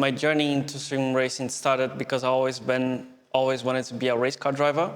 My journey into sim racing started because I always wanted to be a race car driver.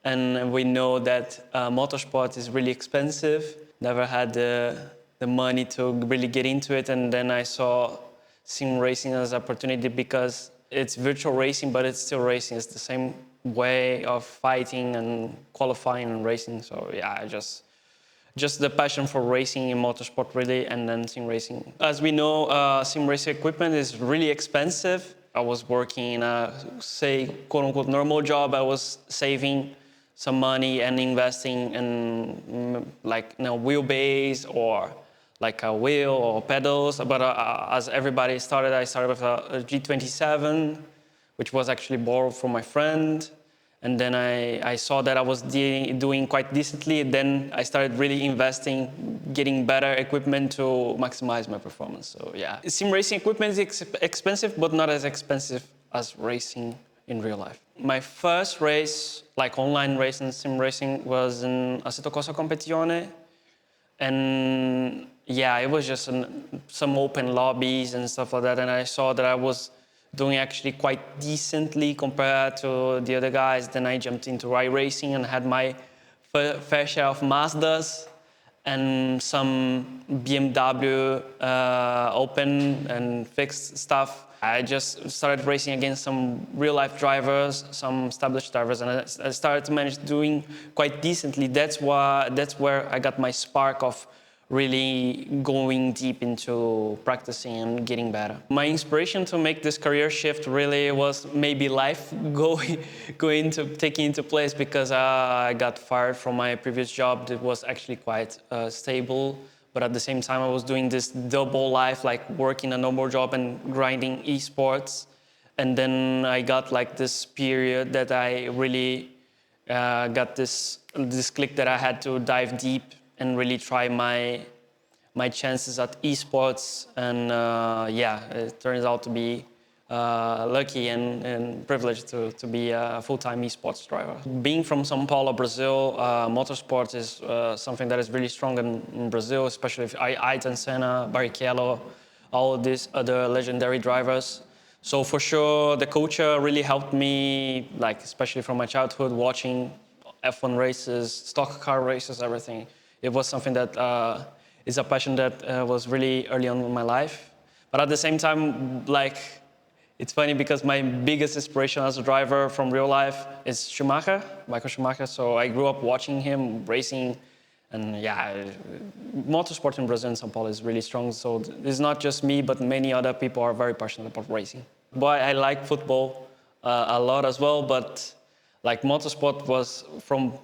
And we know that motorsport is really expensive. Never had the money to really get into it. And then I saw sim racing as an opportunity because it's virtual racing, but it's still racing. It's the same way of fighting and qualifying and racing. So yeah, just the passion for racing in motorsport really, and then sim racing. As we know, sim racing equipment is really expensive. I was working in a, say, quote unquote normal job. I was saving some money and investing in wheelbase or like a wheel or pedals. But as everybody started, I started with a G27, which was actually borrowed from my friend. And then I saw that I was doing quite decently. Then I started really investing, getting better equipment to maximize my performance. So yeah, sim racing equipment is expensive, but not as expensive as racing in real life. My first race, like online race in sim racing, was in Assetto Corsa Competizione. And yeah, it was just some open lobbies and stuff like that. And I saw that I was doing actually quite decently compared to the other guys. Then I jumped into iRacing and had my fair share of Mazdas and some BMW open and fixed stuff. I just started racing against some real-life drivers, some established drivers, and I started to manage doing quite decently. That's where I got my spark of really going deep into practicing and getting better. My inspiration to make this career shift really was maybe life taking into place, because I got fired from my previous job that was actually quite stable. But at the same time, I was doing this double life, like working a normal job and grinding esports. And then I got like this period that I really got this click that I had to dive deep and really try my chances at esports. And yeah, it turns out to be lucky and privileged to be a full-time esports driver. Being from São Paulo, Brazil, motorsport is something that is really strong in Brazil, especially if Ayrton Senna, Barrichello, all of these other legendary drivers. So for sure, the culture really helped me, like especially from my childhood, watching F1 races, stock car races, everything. It was something that is a passion that was really early on in my life. But at the same time, like, it's funny because my biggest inspiration as a driver from real life is Schumacher, Michael Schumacher. So I grew up watching him racing, and yeah, motorsport in Brazil and São Paulo is really strong. So it's not just me, but many other people are very passionate about racing. But I like football a lot as well, but like motorsport was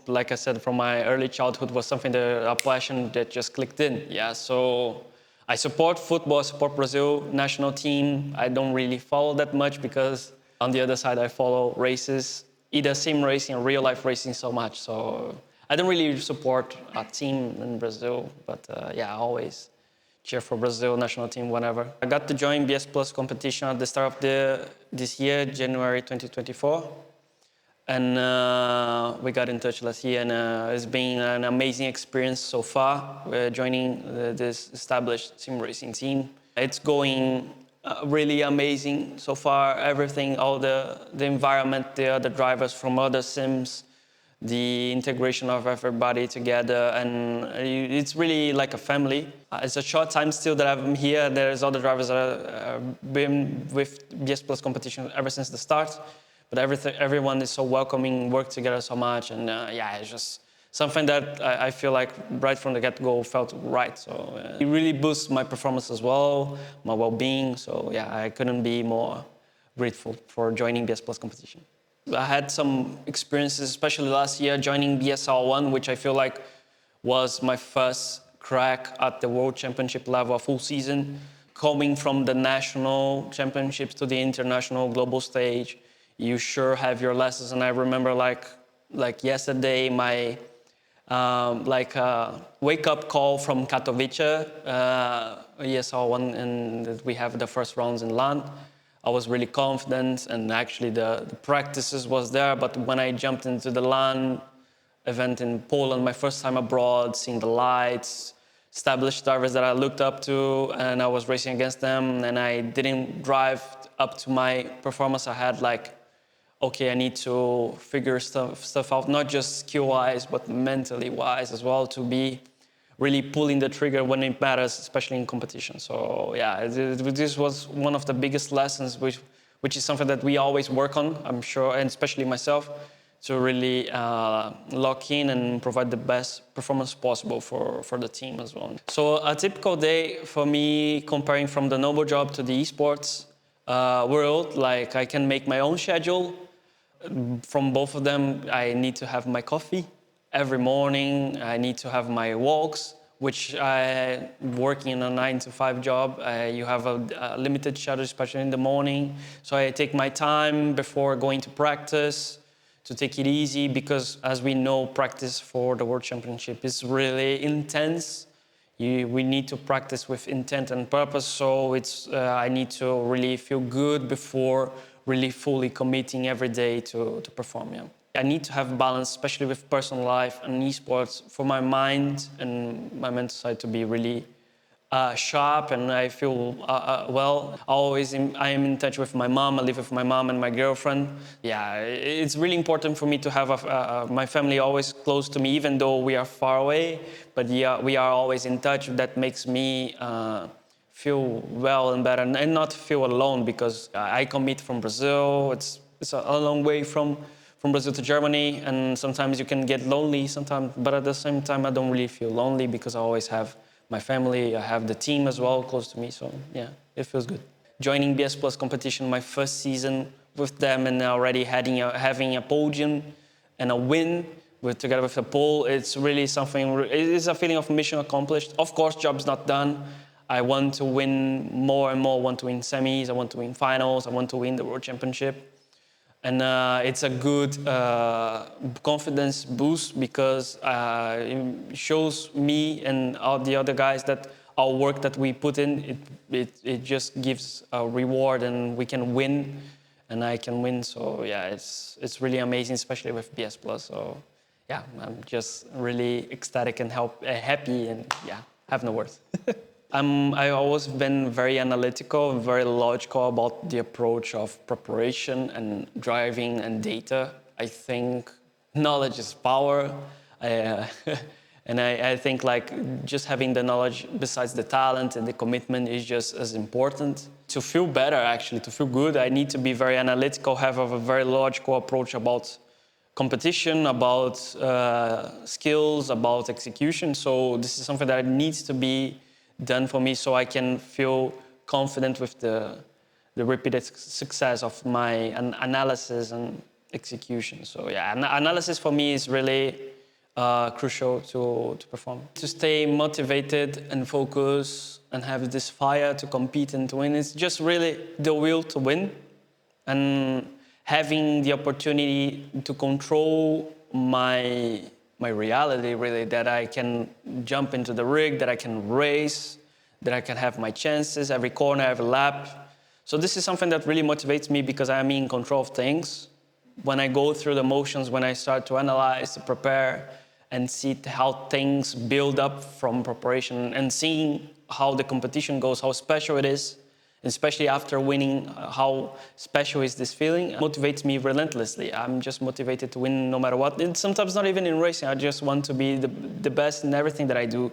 like I said, from my early childhood was something a passion that just clicked in. Yeah, so I support football, I support Brazil national team. I don't really follow that much because on the other side, I follow races, either sim racing or real life racing so much. So I don't really support a team in Brazil, but yeah, I always cheer for Brazil national team whenever. I got to join BS+COMPETITION at the start of this year, January 2024. And we got in touch last year, and it's been an amazing experience so far, joining this established sim racing team. It's going really amazing so far. Everything, all the environment, the other drivers from other sims, the integration of everybody together, and it's really like a family. It's a short time still that I'm here. There's other drivers that have been with BS+COMPETITION ever since the start. But everyone is so welcoming, work together so much, and yeah, it's just something that I feel like right from the get-go felt right. So it really boosts my performance as well, my well-being. So yeah, I couldn't be more grateful for joining BS+COMPETITION. I had some experiences, especially last year, joining BS+R1, which I feel like was my first crack at the World Championship level, a full season, coming from the national championships to the international global stage. You sure have your lessons. And I remember like yesterday, my wake-up call from Katowice, ESL1, and we have the first rounds in LAN. I was really confident, and actually the practices was there, but when I jumped into the LAN event in Poland, my first time abroad, seeing the lights, established drivers that I looked up to, and I was racing against them, and I didn't drive up to my performance. I had like, okay, I need to figure stuff out, not just skill-wise, but mentally-wise as well, to be really pulling the trigger when it matters, especially in competition. So yeah, this was one of the biggest lessons, which is something that we always work on, I'm sure, and especially myself, to really lock in and provide the best performance possible for the team as well. So a typical day for me, comparing from the noble job to the esports world, like I can make my own schedule. From both of them, I need to have my coffee every morning. I need to have my walks, which I working in a 9-to-5 job. You have a limited schedule, especially in the morning. So I take my time before going to practice to take it easy, because as we know, practice for the World Championship is really intense. We need to practice with intent and purpose. So I need to really feel good before really fully committing every day to perform. Yeah. I need to have balance, especially with personal life and esports, for my mind and my mental side to be really sharp, and I feel well. I am in touch with my mom. I live with my mom and my girlfriend. Yeah, it's really important for me to have my family always close to me, even though we are far away. But yeah, we are always in touch. That makes me feel well and better, and not feel alone, because I commute from Brazil. It's a long way from Brazil to Germany, and sometimes you can get lonely sometimes, but at the same time I don't really feel lonely, because I always have my family, I have the team as well close to me, so yeah, it feels good. Joining BS+COMPETITION, my first season with them, and already having a podium and a win together with the pole, it's really something, it is a feeling of mission accomplished. Of course, job's not done. I want to win more and more. I want to win semis, I want to win finals, I want to win the World Championship. And it's a good confidence boost, because it shows me and all the other guys that our work that we put in, it just gives a reward, and we can win, and I can win. So yeah, it's really amazing, especially with BS+. So yeah, I'm just really ecstatic and happy, and yeah, have no words. I've always been very analytical, very logical about the approach of preparation and driving and data. I think knowledge is power. And I think like just having the knowledge besides the talent and the commitment is just as important. To feel better, actually, to feel good, I need to be very analytical, have a very logical approach about competition, about skills, about execution. So this is something that needs to be done for me, so I can feel confident with the repeated success of my analysis and execution. So yeah, analysis for me is really crucial to perform. To stay motivated and focused and have this fire to compete and to win, it's just really the will to win, and having the opportunity to control my reality, really, that I can jump into the rig, that I can race, that I can have my chances every corner, every lap. So this is something that really motivates me, because I am in control of things. When I go through the motions, when I start to analyze, to prepare, and see how things build up from preparation, and seeing how the competition goes, how special it is, especially after winning, how special is this feeling, it motivates me relentlessly. I'm just motivated to win no matter what. And sometimes not even in racing, I just want to be the best in everything that I do.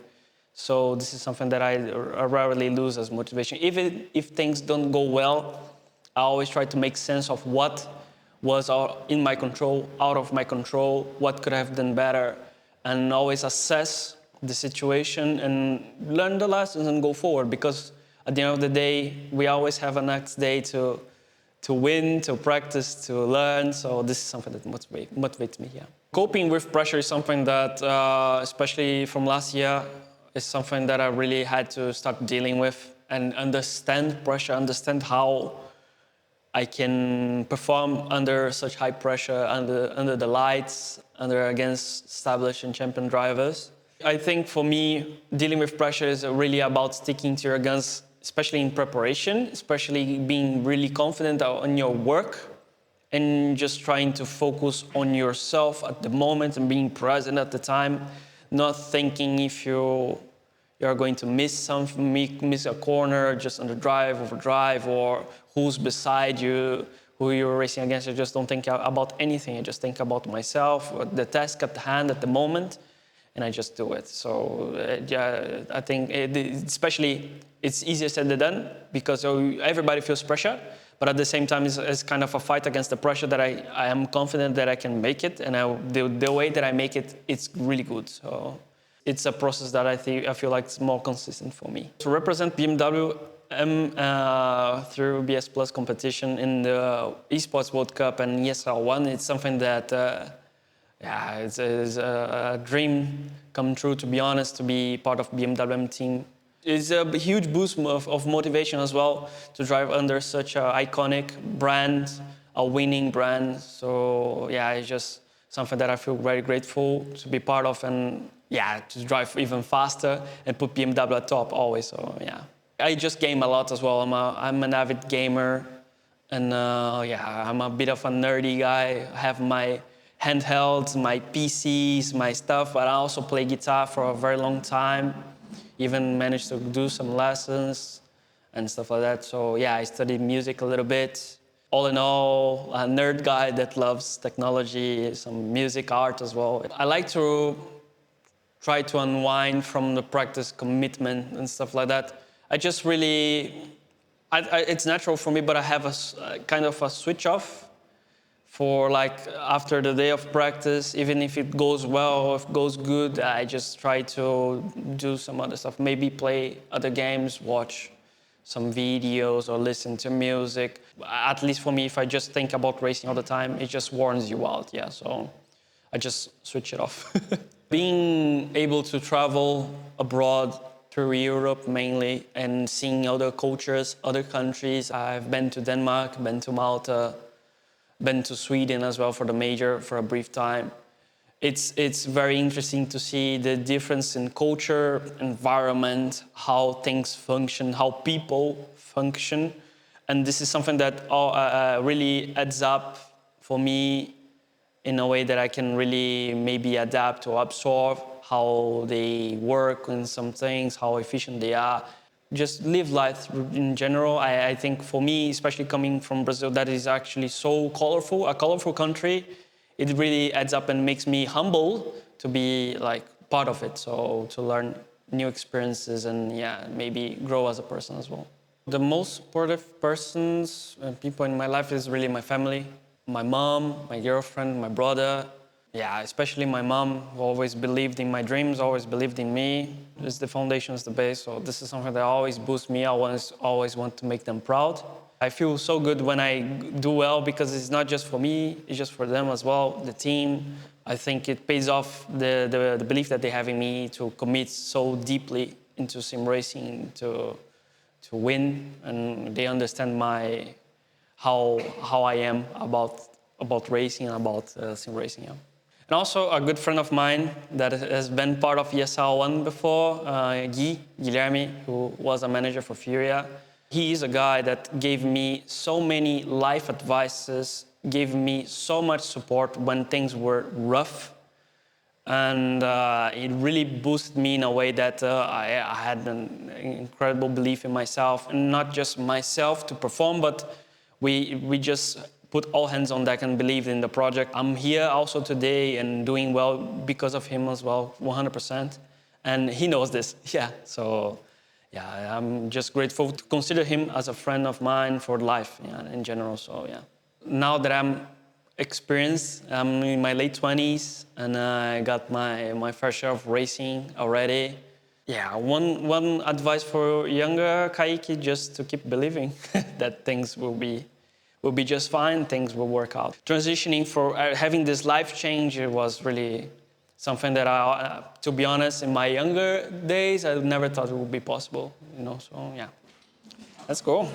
So this is something that I rarely lose as motivation. Even if things don't go well, I always try to make sense of what was in my control, out of my control, what could I have done better, and always assess the situation and learn the lessons and go forward, because at the end of the day, we always have a next day to win, to practice, to learn. So this is something that motivates me, yeah. Coping with pressure is something that, especially from last year, is something that I really had to start dealing with, and understand pressure, understand how I can perform under such high pressure, under the lights, against established and champion drivers. I think for me, dealing with pressure is really about sticking to your guns, especially in preparation, especially being really confident on your work, and just trying to focus on yourself at the moment and being present at the time, not thinking if you you're going to miss a corner just on the overdrive, or who's beside you, who you're racing against. I just don't think about anything. I just think about myself, the task at hand at the moment, and I just do it. So yeah, I think especially it's easier said than done, because everybody feels pressure, but at the same time it's kind of a fight against the pressure that I am confident that I can make it, and the way that I make it, it's really good. So it's a process that I feel like it's more consistent for me. To represent BMW through BS+COMPETItion in the Esports World Cup and ESL R1, it's something that yeah, it's a dream come true, to be honest, to be part of BMW team. It's a huge boost of motivation as well to drive under such an iconic brand, a winning brand. So yeah, it's just something that I feel very grateful to be part of, and yeah, to drive even faster and put BMW at top always. So yeah, I just game a lot as well. I'm an avid gamer, and yeah, I'm a bit of a nerdy guy. I have my handhelds, my PCs, my stuff, but I also play guitar for a very long time. Even managed to do some lessons and stuff like that. So yeah, I studied music a little bit. All in all, a nerd guy that loves technology, some music, art as well. I like to try to unwind from the practice commitment and stuff like that. I just really, it's natural for me, but I have a kind of a switch off for like after the day of practice. Even if it goes well, if it goes good, I just try to do some other stuff. Maybe play other games, watch some videos, or listen to music. At least for me, if I just think about racing all the time, it just warns you out. Yeah, so I just switch it off. Being able to travel abroad through Europe mainly and seeing other cultures, other countries. I've been to Denmark, been to Malta, been to Sweden as well for the major for a brief time. It's very interesting to see the difference in culture, environment, how things function, how people function. And this is something that really adds up for me in a way that I can really maybe adapt or absorb how they work in some things, how efficient they are. Just live life in general. I think for me, especially coming from Brazil, that is actually so colorful, a colorful country, it really adds up and makes me humble to be like part of it. So to learn new experiences and yeah, maybe grow as a person as well. The most supportive persons and people in my life is really my family. My mom, my girlfriend, my brother. Yeah, especially my mom, who always believed in my dreams, always believed in me. It's the foundation, is the base, so this is something that always boosts me. I always want to make them proud. I feel so good when I do well, because it's not just for me, it's just for them as well, the team. I think it pays off the belief that they have in me to commit so deeply into sim racing to win, and they understand how I am about racing and about sim racing. Yeah. And also a good friend of mine that has been part of ESL R1 before, Guilherme, who was a manager for Furia. He is a guy that gave me so many life advices, gave me so much support when things were rough. And it really boosted me in a way that I had an incredible belief in myself, and not just myself to perform, but we just put all hands on deck and believed in the project. I'm here also today and doing well because of him as well, 100%. And he knows this, yeah. So yeah, I'm just grateful to consider him as a friend of mine for life, yeah, in general, so yeah. Now that I'm experienced, I'm in my late 20s, and I got my fair share of racing already. Yeah, one advice for younger Caique, just to keep believing that things will be just fine, things will work out. Transitioning for having this life change, it was really something that to be honest, in my younger days, I never thought it would be possible, you know, so yeah. Let's go.